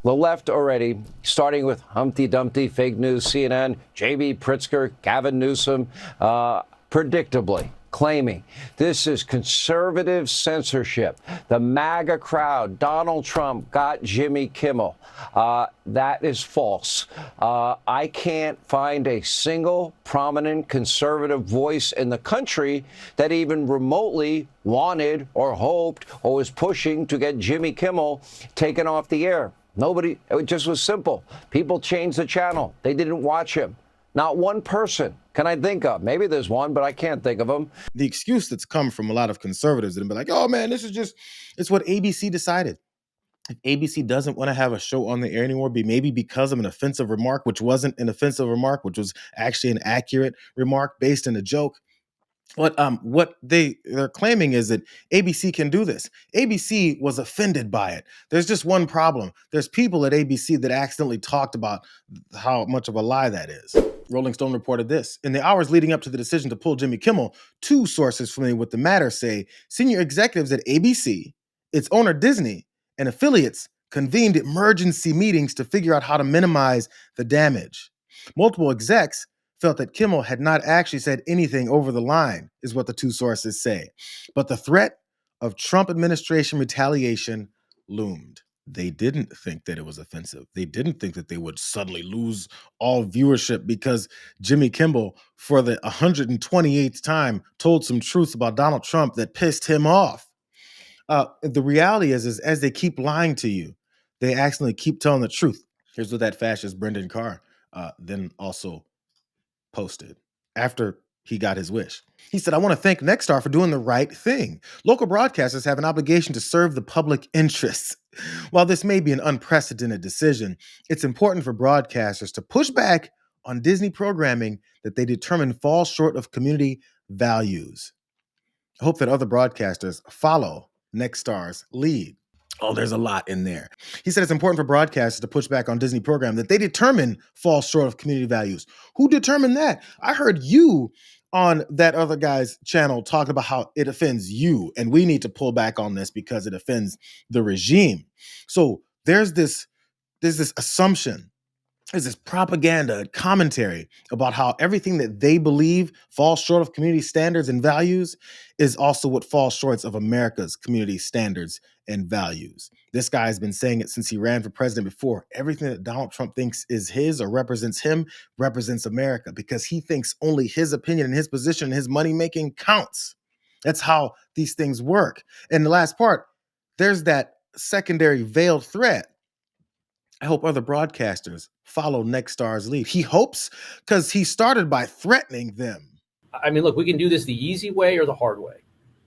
The left already, starting with Humpty Dumpty, fake news, CNN, J.B. Pritzker, Gavin Newsom, predictably claiming this is conservative censorship. The MAGA crowd, Donald Trump got Jimmy Kimmel. That is false. I can't find a single prominent conservative voice in the country that even remotely wanted or hoped or was pushing to get Jimmy Kimmel taken off the air. Nobody. It just was simple. People changed the channel. They didn't watch him. Not one person can I think of. Maybe there's one, but I can't think of them. The excuse that's come from a lot of conservatives that have been like, oh man, this is just, it's what ABC decided. If ABC doesn't want to have a show on the air anymore, maybe because of an offensive remark, which wasn't an offensive remark, which was actually an accurate remark based in a joke. What they're claiming is that ABC can do this. ABC was offended by it. There's just one problem. There's people at ABC that accidentally talked about how much of a lie that is. Rolling Stone reported this. In the hours leading up to the decision to pull Jimmy Kimmel, two sources familiar with the matter say senior executives at ABC, its owner Disney, and affiliates convened emergency meetings to figure out how to minimize the damage. Multiple execs felt that Kimmel had not actually said anything over the line, is what the two sources say. But the threat of Trump administration retaliation loomed. They didn't think that it was offensive. They didn't think that they would suddenly lose all viewership because Jimmy Kimmel, for the 128th time, told some truth about Donald Trump that pissed him off. The reality is as they keep lying to you, they accidentally keep telling the truth. Here's what that fascist Brendan Carr then also posted after he got his wish. He said, I want to thank Nexstar for doing the right thing. Local broadcasters have an obligation to serve the public interests. While this may be an unprecedented decision, it's important for broadcasters to push back on Disney programming that they determine falls short of community values. I hope that other broadcasters follow Nexstar's lead. Oh, there's a lot in there. He said it's important for broadcasters to push back on Disney program that they determine falls short of community values. Who determined that? I heard you on that other guy's channel talking about how it offends you and we need to pull back on this because it offends the regime. So there's this assumption, there's this propaganda and commentary about how everything that they believe falls short of community standards and values is also what falls short of America's community standards and values. This guy has been saying it since he ran for president before. Everything that Donald Trump thinks is his or represents him represents America because he thinks only his opinion and his position and his money making counts. That's how these things work. And the last part, there's that secondary veiled threat. I hope other broadcasters follow Nexstar's lead. He hopes because he started by threatening them. I mean, look, we can do this the easy way or the hard way.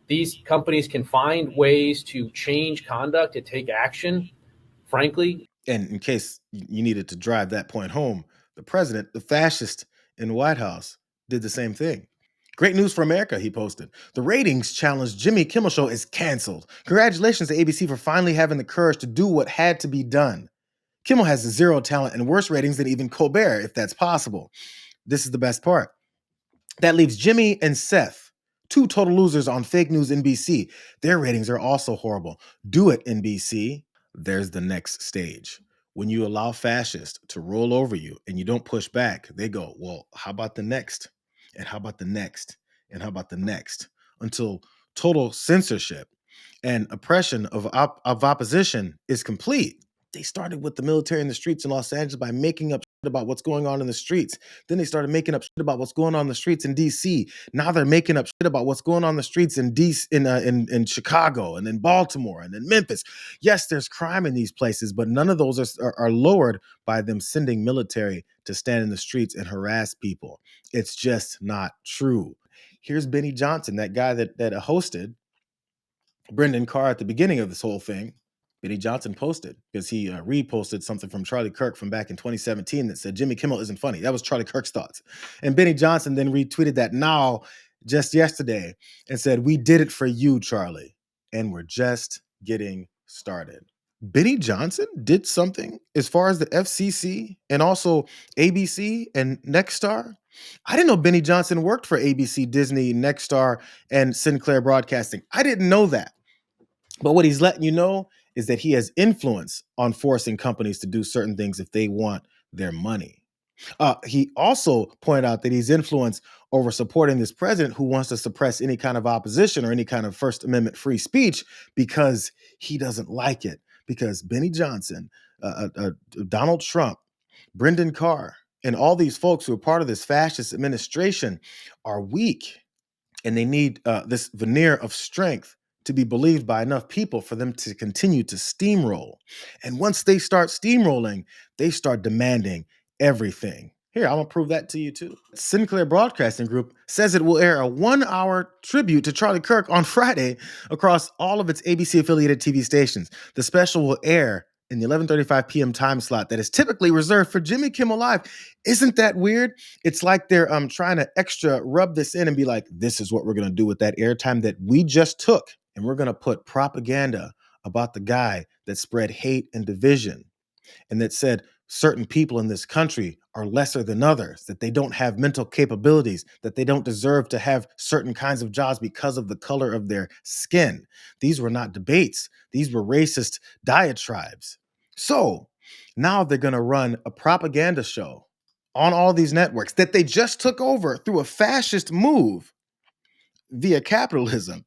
These companies can find ways to change conduct, to take action, frankly. And in case you needed to drive that point home, the president, the fascist in the White House, did the same thing. Great news for America, he posted. The ratings challenge Jimmy Kimmel Show is canceled. Congratulations to ABC for finally having the courage to do what had to be done. Kimmel has zero talent and worse ratings than even Colbert, if that's possible. This is the best part. That leaves Jimmy and Seth, two total losers on fake news NBC. Their ratings are also horrible. Do it, NBC. There's the next stage. When you allow fascists to roll over you and you don't push back, they go, well, how about the next? And how about the next? And how about the next? Until total censorship and oppression of opposition is complete. They started with the military in the streets in Los Angeles by making up shit about what's going on in the streets. Then they started making up shit about what's going on in the streets in DC. Now they're making up shit about what's going on in the streets in in Chicago and in Baltimore and in Memphis. Yes, there's crime in these places, but none of those are lowered by them sending military to stand in the streets and harass people. It's just not true. Here's Benny Johnson, that guy that hosted Brendan Carr at the beginning of this whole thing. Benny Johnson posted because he reposted something from Charlie Kirk from back in 2017 that said Jimmy Kimmel isn't funny. That was Charlie Kirk's thoughts. And Benny Johnson then retweeted that now just yesterday and said, we did it for you, Charlie. And we're just getting started. Benny Johnson did something as far as the FCC and also ABC and Nexstar. I didn't know Benny Johnson worked for ABC, Disney, Nexstar, and Sinclair Broadcasting. I didn't know that. But what he's letting you know is that he has influence on forcing companies to do certain things if they want their money. He also pointed out that he's influenced over supporting this president who wants to suppress any kind of opposition or any kind of First Amendment free speech because he doesn't like it. Because Benny Johnson, Donald Trump, Brendan Carr, and all these folks who are part of this fascist administration are weak, and they need this veneer of strength to be believed by enough people for them to continue to steamroll. And once they start steamrolling, they start demanding everything. Here, I'm gonna prove that to you too. Sinclair Broadcasting Group says it will air a 1-hour tribute to Charlie Kirk on Friday across all of its ABC affiliated TV stations. The special will air in the 11:35 p.m. time slot that is typically reserved for Jimmy Kimmel Live. Isn't that weird? It's like they're trying to extra rub this in and be like, this is what we're gonna do with that airtime that we just took, and we're gonna put propaganda about the guy that spread hate and division and that said certain people in this country are lesser than others, that they don't have mental capabilities, that they don't deserve to have certain kinds of jobs because of the color of their skin. These were not debates. These were racist diatribes. So now they're going to run a propaganda show on all these networks that they just took over through a fascist move via capitalism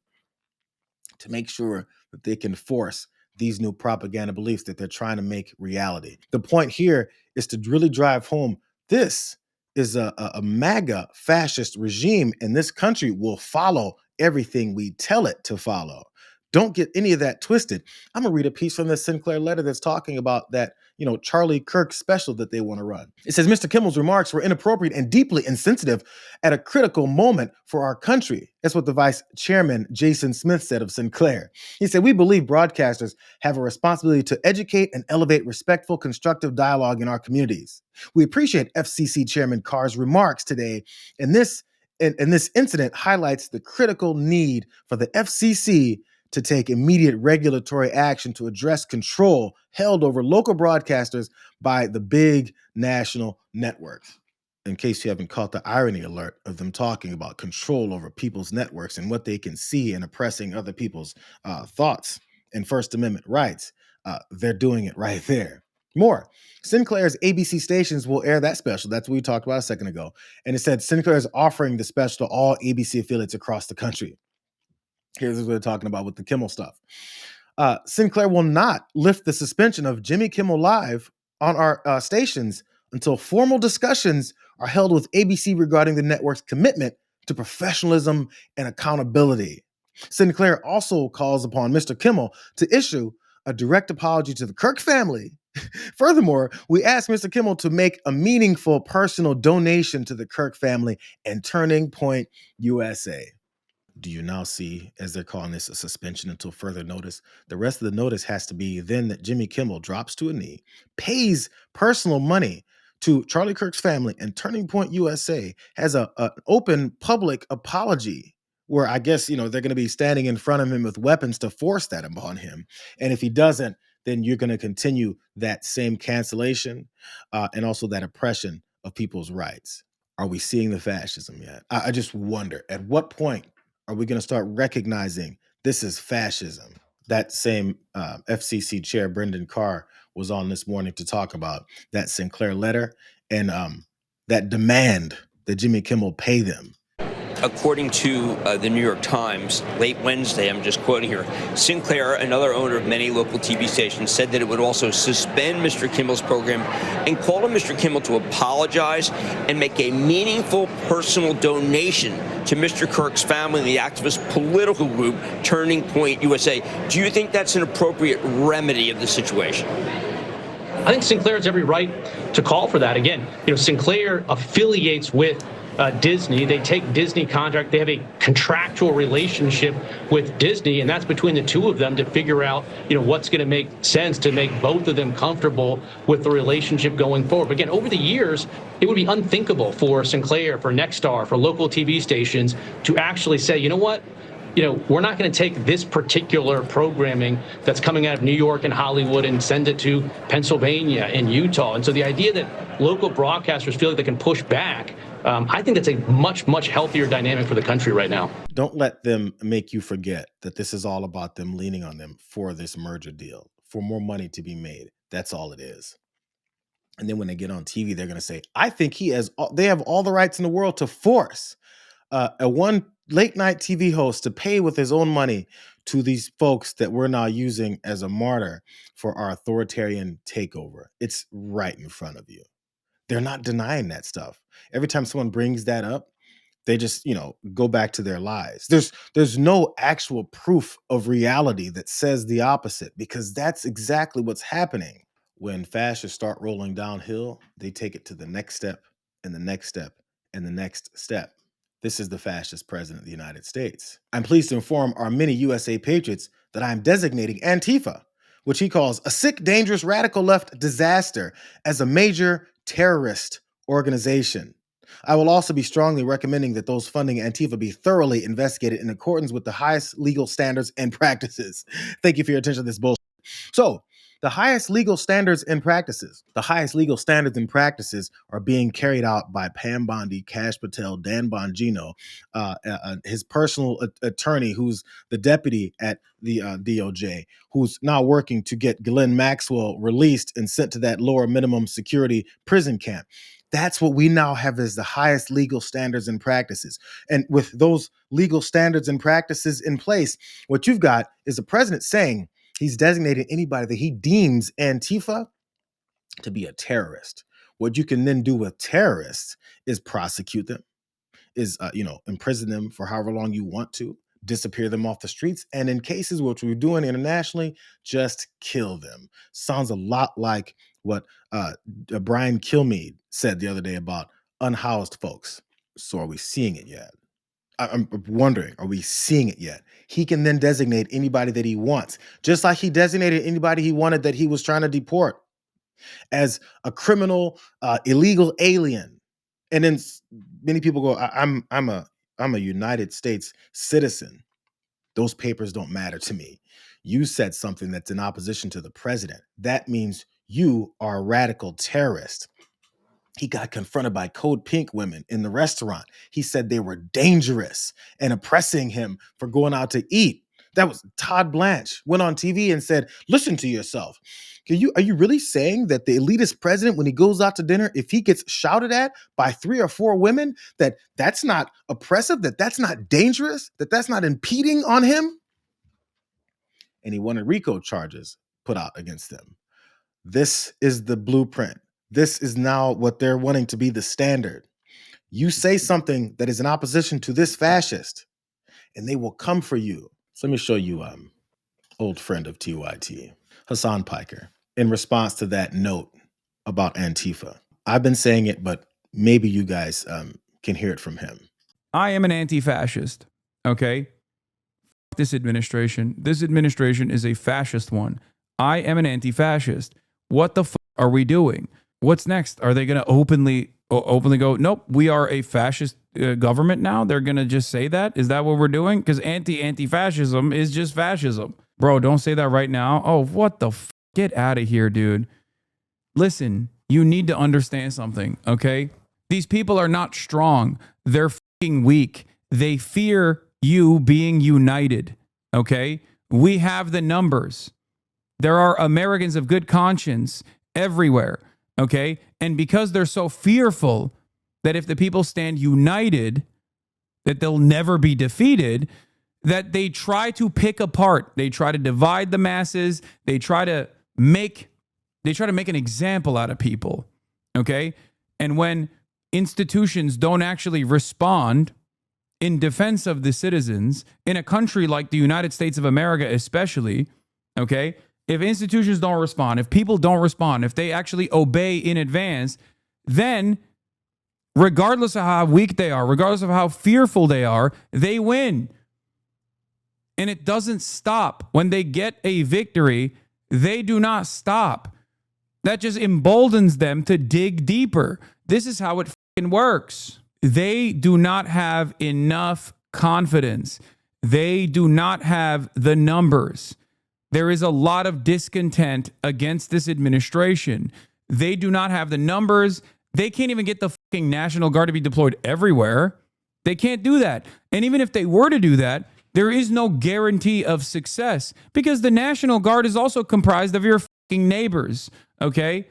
to make sure that they can force these new propaganda beliefs that they're trying to make reality. The point here is to really drive home this is a MAGA fascist regime, and this country will follow everything we tell it to follow. Don't get any of that twisted. I'm gonna read a piece from the Sinclair letter that's talking about that, Charlie Kirk special that they want to run. It says, Mr. Kimmel's remarks were inappropriate and deeply insensitive at a critical moment for our country. That's what the vice chairman, Jason Smith, said of Sinclair. He said, we believe broadcasters have a responsibility to educate and elevate respectful, constructive dialogue in our communities. We appreciate FCC Chairman Carr's remarks today, and this incident highlights the critical need for the FCC to take immediate regulatory action to address control held over local broadcasters by the big national networks. In case you haven't caught the irony alert of them talking about control over people's networks and what they can see and oppressing other people's thoughts and First Amendment rights, they're doing it right there. More, Sinclair's ABC stations will air that special. That's what we talked about a second ago. And it said Sinclair is offering the special to all ABC affiliates across the country. Here's what we're talking about with the Kimmel stuff. Sinclair will not lift the suspension of Jimmy Kimmel Live on our stations until formal discussions are held with ABC regarding the network's commitment to professionalism and accountability. Sinclair also calls upon Mr. Kimmel to issue a direct apology to the Kirk family. Furthermore, we ask Mr. Kimmel to make a meaningful personal donation to the Kirk family and Turning Point USA. Do you now see, as they're calling this, a suspension until further notice? The rest of the notice has to be then that Jimmy Kimmel drops to a knee, pays personal money to Charlie Kirk's family, and Turning Point USA has an open public apology where I guess, they're going to be standing in front of him with weapons to force that upon him. And if he doesn't, then you're going to continue that same cancellation and also that oppression of people's rights. Are we seeing the fascism yet? I just wonder, at what point are we going to start recognizing this is fascism? That same FCC chair, Brendan Carr, was on this morning to talk about that Sinclair letter and that demand that Jimmy Kimmel pay them. According to the New York Times, late Wednesday, I'm just quoting here, Sinclair, another owner of many local TV stations, said that it would also suspend Mr. Kimmel's program and called on Mr. Kimmel to apologize and make a meaningful personal donation to Mr. Kirk's family and the activist political group Turning Point USA. Do you think that's an appropriate remedy of the situation? I think Sinclair has every right to call for that. Again, Sinclair affiliates with Disney. They take Disney contract. They have a contractual relationship with Disney, and that's between the two of them to figure out, what's going to make sense to make both of them comfortable with the relationship going forward. But again, over the years, it would be unthinkable for Sinclair, for Nexstar, for local TV stations to actually say, you know what? We're not going to take this particular programming that's coming out of New York and Hollywood and send it to Pennsylvania and Utah. And so the idea that local broadcasters feel like they can push back, I think that's a much, much healthier dynamic for the country right now. Don't let them make you forget that this is all about them leaning on them for this merger deal, for more money to be made. That's all it is. And then when they get on TV, they're going to say, I think they have all the rights in the world to force a one late night TV host to pay with his own money to these folks that we're now using as a martyr for our authoritarian takeover. It's right in front of you. They're not denying that stuff. Every time someone brings that up, they just, go back to their lies. There's no actual proof of reality that says the opposite, because that's exactly what's happening. When fascists start rolling downhill, they take it to the next step and the next step and the next step. This is the fascist president of the United States. I'm pleased to inform our many USA patriots that I am designating Antifa, which he calls a sick, dangerous, radical left disaster, as a major terrorist organization. I will also be strongly recommending that those funding Antifa be thoroughly investigated in accordance with the highest legal standards and practices. Thank you for your attention to this bullshit. So, the highest legal standards and practices are being carried out by Pam Bondi, Kash Patel, Dan Bongino, his personal attorney, who's the deputy at the DOJ, who's now working to get Ghislaine Maxwell released and sent to that lower minimum security prison camp. That's what we now have as the highest legal standards and practices. And with those legal standards and practices in place, what you've got is the president saying he's designated anybody that he deems Antifa to be a terrorist. What you can then do with terrorists is prosecute them, is imprison them for however long you want to, disappear them off the streets, and in cases which we're doing internationally, just kill them. Sounds a lot like what Brian Kilmeade said the other day about unhoused folks. So are we seeing it yet? I'm wondering, are we seeing it yet? He can then designate anybody that he wants, just like he designated anybody he wanted that he was trying to deport as a criminal, illegal alien. And then many people go, I'm a United States citizen. Those papers don't matter to me. You said something that's in opposition to the president. That means you are a radical terrorist. He got confronted by Code Pink women in the restaurant. He said they were dangerous and oppressing him for going out to eat. That was Todd Blanche went on TV and said, listen to yourself. Are you really saying that the elitist president, when he goes out to dinner, if he gets shouted at by 3 or 4 women, that's not oppressive, that's not dangerous, that's not impeding on him? And he wanted RICO charges put out against them. This is the blueprint. This is now what they're wanting to be the standard. You say something that is in opposition to this fascist, and they will come for you. So let me show you old friend of TYT, Hassan Piker, in response to that note about Antifa. I've been saying it, but maybe you guys can hear it from him. I am an anti-fascist, okay? This administration. This administration is a fascist one. I am an anti-fascist. What the are we doing? What's next? Are they going to openly go, nope, we are a fascist government now? They're going to just say that? Is that what we're doing? Because anti-fascism is just fascism. Bro, don't say that right now. Oh, what the Get out of here, dude. Listen, you need to understand something, okay? These people are not strong. They're weak. They fear you being united, okay? We have the numbers. There are Americans of good conscience everywhere. Okay. And because they're so fearful that if the people stand united, that they'll never be defeated, that they try to pick apart. They try to divide the masses. They try to make an example out of people. Okay. And when institutions don't actually respond in defense of the citizens in a country like the United States of America, especially, okay, if institutions don't respond, if people don't respond, if they actually obey in advance, then regardless of how weak they are, regardless of how fearful they are, they win. And it doesn't stop. When they get a victory, they do not stop. That just emboldens them to dig deeper. This is how it works. They do not have enough confidence. They do not have the numbers. There is a lot of discontent against this administration. They do not have the numbers. They can't even get the National Guard to be deployed everywhere. They can't do that. And even if they were to do that, There is no guarantee of success because the National Guard is also comprised of your fucking neighbors, okay?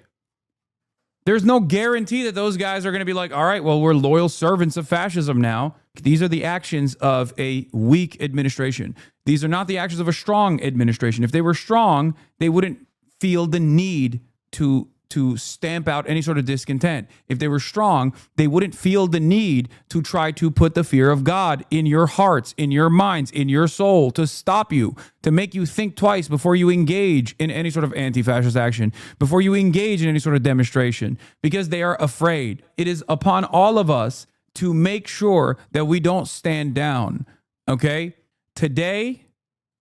There's no guarantee that those guys are going to be like, all right, well, we're loyal servants of fascism now. These are the actions of a weak administration. These are not the actions of a strong administration. If they were strong, they wouldn't feel the need to stamp out any sort of discontent. If they were strong, they wouldn't feel the need to try to put the fear of God in your hearts, in your minds, in your soul, to stop you, to make you think twice before you engage in any sort of anti-fascist action, before you engage in any sort of demonstration, because they are afraid. It is upon all of us to make sure that we don't stand down, okay? Today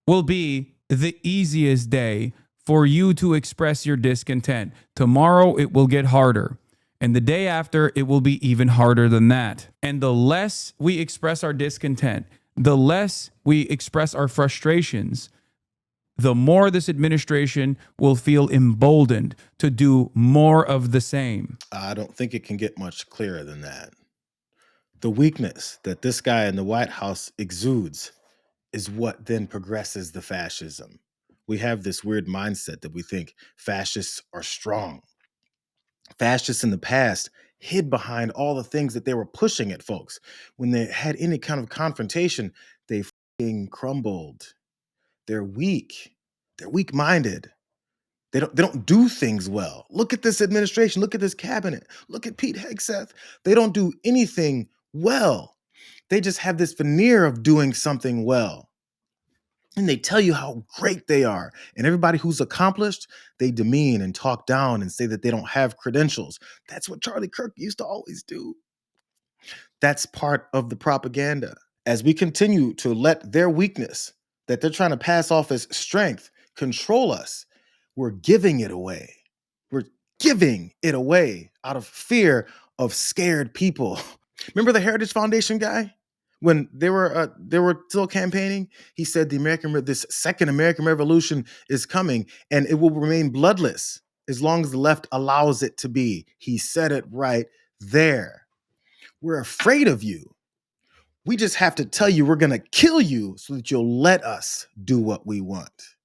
will be the easiest day for you to express your discontent. Tomorrow, it will get harder. And the day after, it will be even harder than that. And the less we express our discontent, the less we express our frustrations, the more this administration will feel emboldened to do more of the same. I don't think it can get much clearer than that. The weakness that this guy in the White House exudes is what then progresses the fascism. We have this weird mindset that we think fascists are strong. Fascists in the past hid behind all the things that they were pushing at folks. When they had any kind of confrontation, they f***ing crumbled. They're weak. They're weak-minded. They don't do things well. Look at this administration. Look at this cabinet. Look at Pete Hegseth. They don't do anything well. They just have this veneer of doing something well. And they tell you how great they are. And everybody who's accomplished, they demean and talk down and say that they don't have credentials. That's what Charlie Kirk used to always do. That's part of the propaganda. As we continue to let their weakness that they're trying to pass off as strength control us, we're giving it away. We're giving it away out of fear of scared people. Remember the Heritage Foundation guy? When they were still campaigning, he said this second American Revolution is coming and it will remain bloodless as long as the left allows it to be. He said it right there. We're afraid of you. We just have to tell you we're going to kill you so that you'll let us do what we want.